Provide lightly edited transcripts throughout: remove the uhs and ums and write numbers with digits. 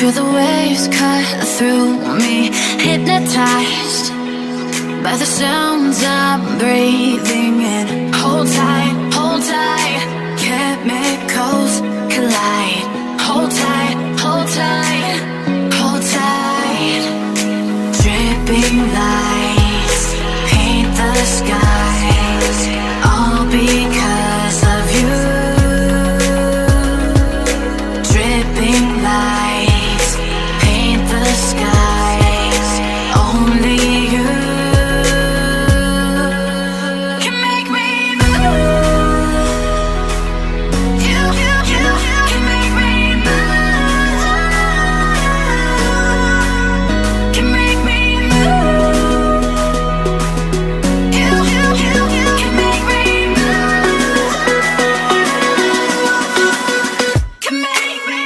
Feel the waves cut through me, hypnotized by the sounds I'm breathing in. Hold tight, chemicals collide. Hold tight, hold tight, hold tight. Dripping lights paint the skies, all because of you. Dripping lights paint the skies, only you can make me move. You can make me move. Can make me move. You can make me move. Can make me.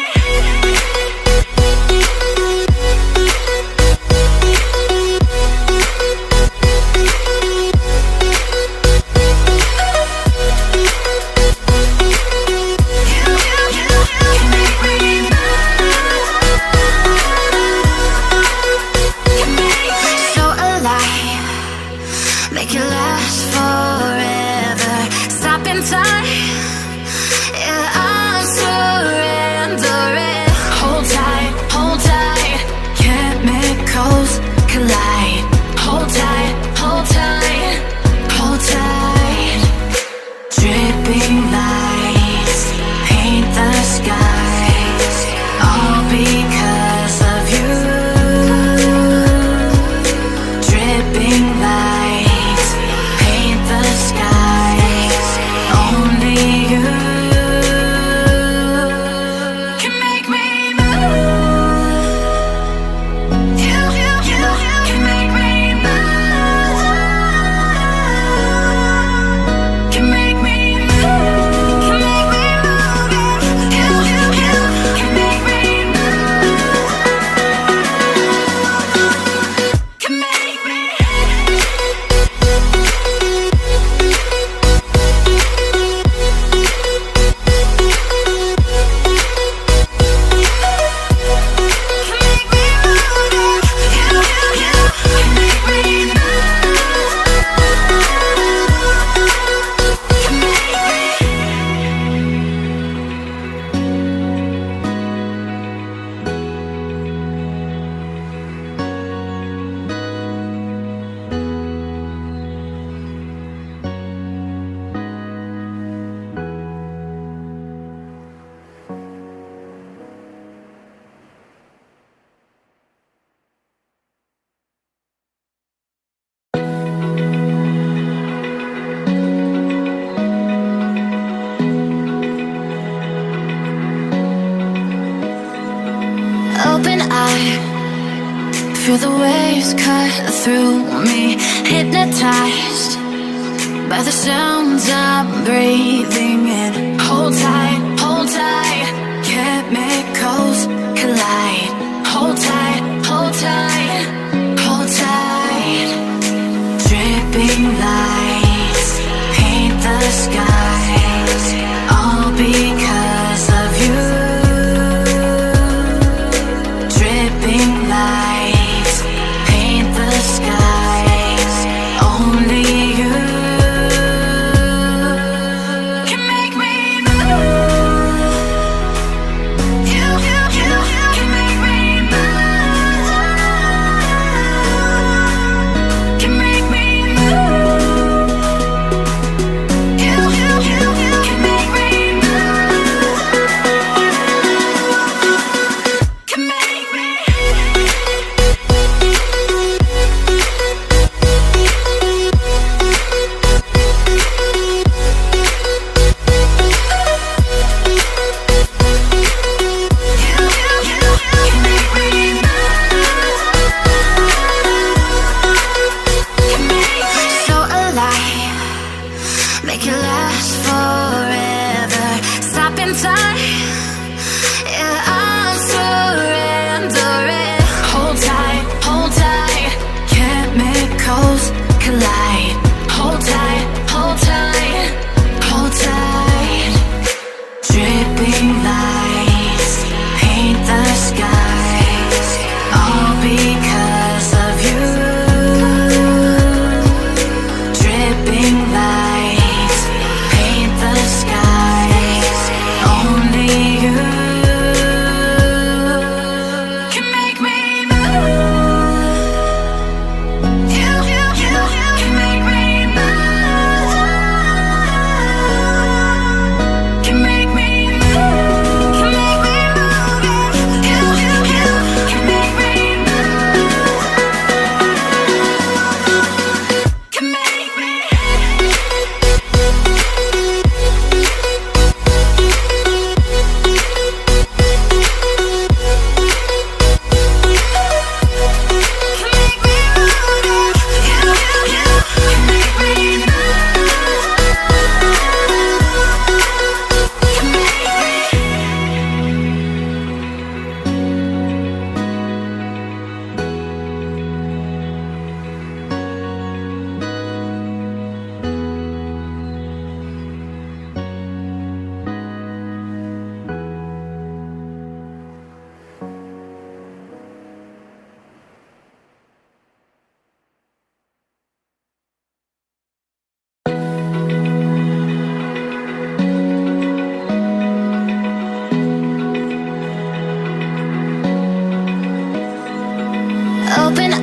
So alive, make it last forever. Stop in time, yeah, I'm surrendering. Hold tight, chemicals collide. Hold tight, hold tight, hold tight. Dripping lights paint the skies, all because of you. Dripping lights paint the skies, only you can make me move. You can make me move. Can make me move. Can make me move. You can make me move. Can make me. Open eye, feel the waves cut through me, hypnotized by the sounds I'm breathing in. Hold tight, chemicals collide. Hold tight, hold tight. Dripping lights paint the skies, all because of you. Dripping lights paint the skies, only you can make me move. You can make me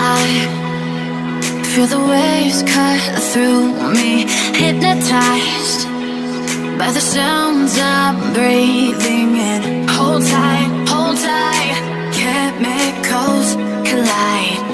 I feel the waves cut through me, hypnotized by the sounds I'm breathing in. Hold tight, chemicals collide.